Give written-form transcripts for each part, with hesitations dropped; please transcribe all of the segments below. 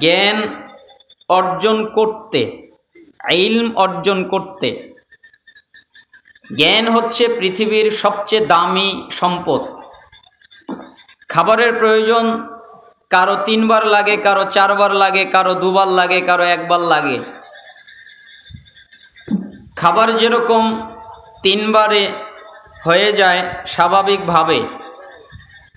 জ্ঞান অর্জন করতে, ইলম অর্জন করতে, জ্ঞান হচ্ছে পৃথিবীর সবচেয়ে দামি সম্পদ। খাবারের প্রয়োজন কারো 3 বার লাগে, কারো 4 বার লাগে, কারো 2 বার লাগে, কারো 1 বার লাগে। খাবার যেরকম 3 বারে হয়ে যায় স্বাভাবিকভাবে,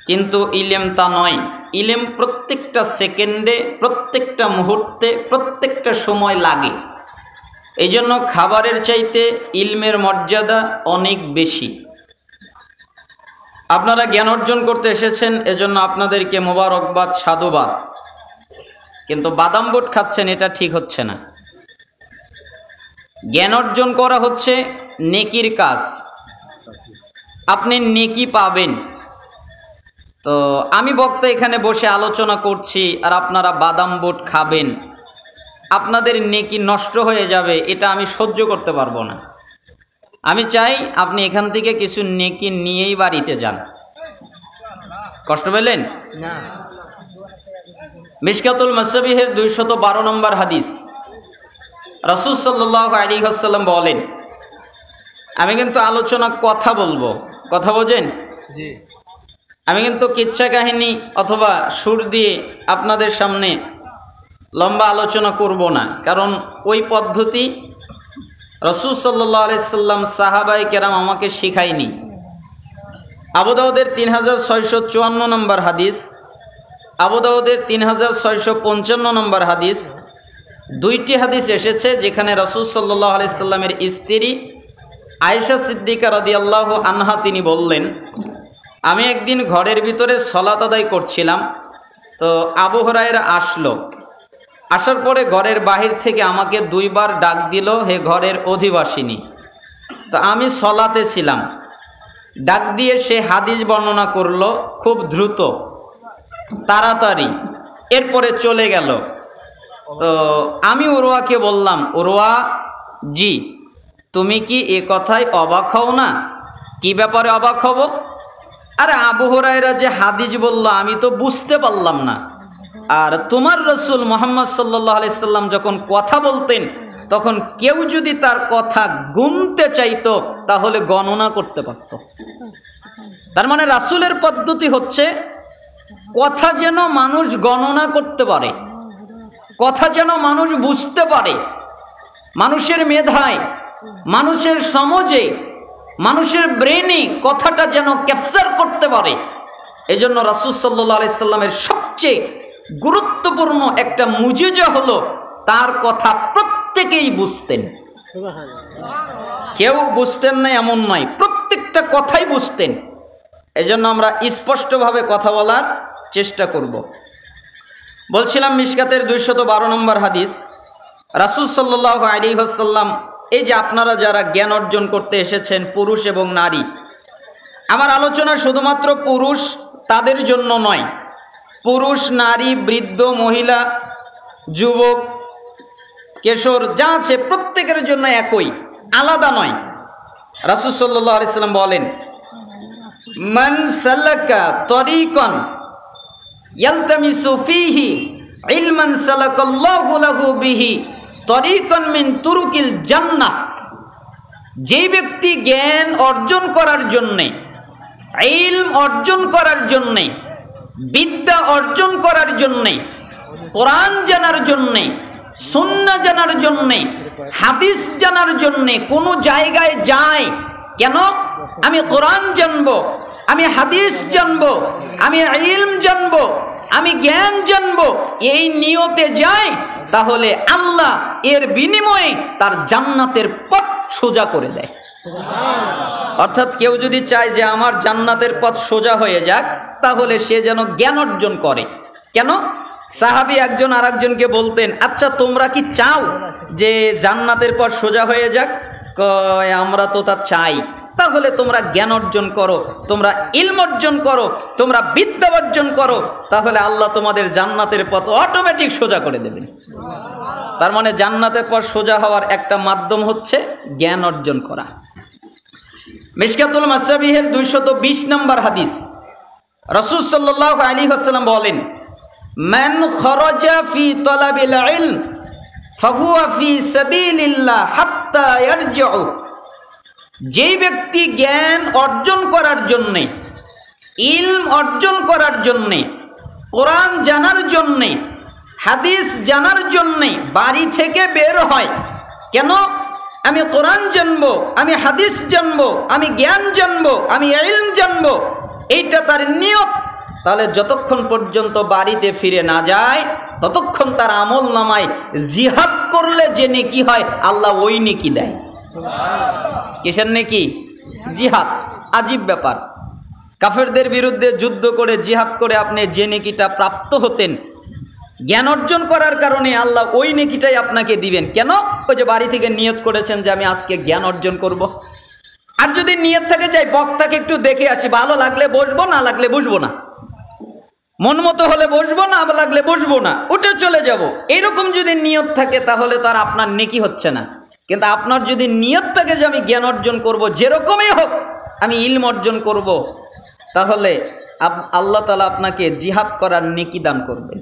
কিন্তু ইলম তা নয়। ইলম প্রত্যেকটা সেকেন্ডে, প্রত্যেকটা মুহূর্তে, প্রত্যেকটা সময় লাগে। এই জন্য খাবারের চাইতে ইলমের মর্যাদা অনেক বেশি। আপনারা জ্ঞান অর্জন করতে এসেছেন, এজন্য আপনাদেরকে মোবারকবাদ, সাধুবাদ। কিন্তু বাদাম বুট খাচ্ছেন, এটা ঠিক হচ্ছে না। জ্ঞান অর্জন করা হচ্ছে নেকির কাজ, আপনি নেকি পাবেন। তো আমি বক্তা এখানে বসে আলোচনা করছি আর আপনারা বাদাম বুট খাবেন, আপনাদের নেকি নষ্ট হয়ে যাবে, এটা আমি সহ্য করতে পারবো না। আমি চাই আপনি এখান থেকে কিছু নেকি নিয়েই বাড়িতে যান। কষ্ট পেলেন না? মিশকাতুল মাসাবিহের 212 নম্বর হাদিস, রাসূল সাল্লাল্লাহু আলাইহি ওয়াসাল্লাম বলেন, আমি কিন্তু আলোচনা কথা বলবো, কথা বোঝেন? জি। আমি কিন্তু কিচ্ছা কাহিনী অথবা সুর দিয়ে আপনাদের সামনে লম্বা আলোচনা করব না, কারণ ওই পদ্ধতি রাসূল সাল্লাল্লাহু আলাইহি সাল্লাম সাহাবায়ে কেরাম আমাকে শেখায়নি। আবু দাউদের 3654 নম্বর হাদিস, আবু দাউদের 3655 নম্বর হাদিস, 2টি হাদিস এসেছে যেখানে রাসূল সাল্লাল্লাহু আলাইহি সাল্লামের স্ত্রী আয়েশা সিদ্দিকা রাদিয়াল্লাহু আনহা তিনি বললেন, আমি একদিন ঘরের ভিতরে সালাত আদায় করছিলাম, তো আবু হুরায়রা আসলো। আসার পরে ঘরের বাহির থেকে আমাকে 2 বার ডাক দিল, হে ঘরের অধিবাসিনী। তো আমি সালাতে ছিলাম, ডাক দিয়ে সে হাদিস বর্ণনা করলো খুব দ্রুত, তাড়াতাড়ি, এরপরে চলে গেল। তো আমি উরওয়াকে বললাম, উরওয়া জি, তুমি কি এ কথায় অবাক হও না? কি ব্যাপারে অবাক হব? আরে আবু হুরায়রা যে হাদিস বলল আমি তো বুঝতে পারলাম না। আর তোমার রাসূল মুহাম্মদ সাল্লাল্লাহু আলাইহি সাল্লাম যখন কথা বলতেন, তখন কেউ যদি তার কথা গুনতে চাইতো তাহলে গণনা করতে পারত। তার মানে রাসূলের পদ্ধতি হচ্ছে কথা যেন মানুষ গণনা করতে পারে, কথা যেন মানুষ বুঝতে পারে, মানুষের মেধায়, মানুষের সমাজে, মানুষের ব্রেনে কথাটা যেন ক্যাপচার করতে পারে। এজন্য রাসূল সাল্লাল্লাহু আলাইহি সাল্লামের সবচেয়ে গুরুত্বপূর্ণ একটা মুজিজা হলো তার কথা প্রত্যেকেই বুঝতেন। কেউ বুঝতেন না এমন নয়, প্রত্যেকটা কথাই বুঝতেন। এজন্য আমরা স্পষ্টভাবে কথা বলার চেষ্টা করব। বলছিলাম মিশকাতের 212 নম্বর হাদিস, রাসূল সাল্লাল্লাহু আলাইহি ওয়াসাল্লাম, এই যে আপনারা যারা জ্ঞান অর্জন করতে এসেছেন, পুরুষ এবং নারী, আমার আলোচনা শুধুমাত্র পুরুষ তাদের জন্য নয়, পুরুষ, নারী, বৃদ্ধ, মহিলা, যুবক, কিশোর যা আছে প্রত্যেকের জন্য একই, আলাদা নয়। রাসূল সাল্লাল্লাহু আলাইহি সাল্লাম বলেন, মান সালাকা তরিকান ইয়ালতামিসু ফীহি ইলমান সালাকাল্লাহু লাহু বিহি তরিকান মিন তুরুকিল জান্নাহ। যেই ব্যক্তি জ্ঞান অর্জন করার জন্যে, ইলম অর্জন করার জন্যে, বিদ্যা অর্জন করার জন্যে, কোরআন জানার জন্যে, সুন্নাহ জানার জন্যে, হাদিস জানার জন্যে কোনো জায়গায় যায়, কেন? আমি কোরআন জানবো, আমি হাদিস জানবো, আমি ইলম জানবো, আমি জ্ঞান জানবো, এই নিয়তে যায়, তাহলে আল্লাহ এর বিনিময়ে তার জান্নাতের পথ সোজা করে দেয়। অর্থাৎ কেউ যদি চায় যে আমার জান্নাতের পথ সোজা হয়ে যাক, তাহলে সে যেন জ্ঞান অর্জন করে। কেন? সাহাবী একজন আরেকজনকে বলতেন, আচ্ছা তোমরা কি চাও যে জান্নাতের পথ সোজা হয়ে যাক? কয় আমরা তো তা চাই। তাহলে তোমরা জ্ঞান অর্জন করো, তোমরা ইলম অর্জন করো, তোমরা বিদ্যা অর্জন করো, তাহলে আল্লাহ তোমাদের জান্নাতের পথ অটোমেটিক সোজা করে দেবেন। তার মানে জান্নাতের পথ সোজা হওয়ার একটা মাধ্যম হচ্ছে জ্ঞান অর্জন করা। মিশকাতুল মাসাবিহের 220 নম্বর হাদিস, রাসূল সাল্লাল্লাহু আলাইহি ওয়াসাল্লাম বলেন, মান খরাজা ফি তালাবিল ইলম ফাহুয়া ফি সাবিলিল্লাহ হাত্তা ইয়ারজিউ, যেই ব্যক্তি জ্ঞান অর্জন করার জন্যে, ইলম অর্জন করার জন্যে, কোরআন জানার জন্যে, হাদিস জানার জন্যে বাড়ি থেকে বের হয়, কেন? আমি কোরআন জানবো, আমি হাদিস জানবো, আমি জ্ঞান জানবো, আমি ইলম জানবো, এইটা তার নিয়ত। তাহলে যতক্ষণ পর্যন্ত বাড়িতে ফিরে না যায় ততক্ষণ তার আমল নামায় জিহাদ করলে যে নেকি হয় আল্লাহ ওই নেকি দেয়। কিসের নেকি? জিহাদ। আজীব ব্যাপার। কাফেরদের বিরুদ্ধে যুদ্ধ করে জিহাদ করে আপনি যে নেকিটা প্রাপ্ত হতেন, জ্ঞান অর্জন করার কারণে আল্লাহ ওই নেকিটাই আপনাকে দিবেন। কেন? ওই যে বাড়ি থেকে নিয়ত করেছেন যে আমি আজকে জ্ঞান অর্জন করব। আর যদি নিয়ত থাকে যাই বক্তাকে একটু দেখে আসি, ভালো লাগলে বসবো, না লাগলে বসবো না, মন মতো হলে বসবো, না লাগলে বসবো না, উঠে চলে যাব, এইরকম যদি নিয়ত থাকে তাহলে তার আপনার নেকি হচ্ছে না। কিন্তু আপনার যদি নিয়ত থাকে যে আমি জ্ঞান অর্জন করব, যেরকমই হোক আমি ইলম অর্জন করব, তাহলে আল্লাহ তাআলা আপনাকে জিহাদ করার নেকি দান করবেন।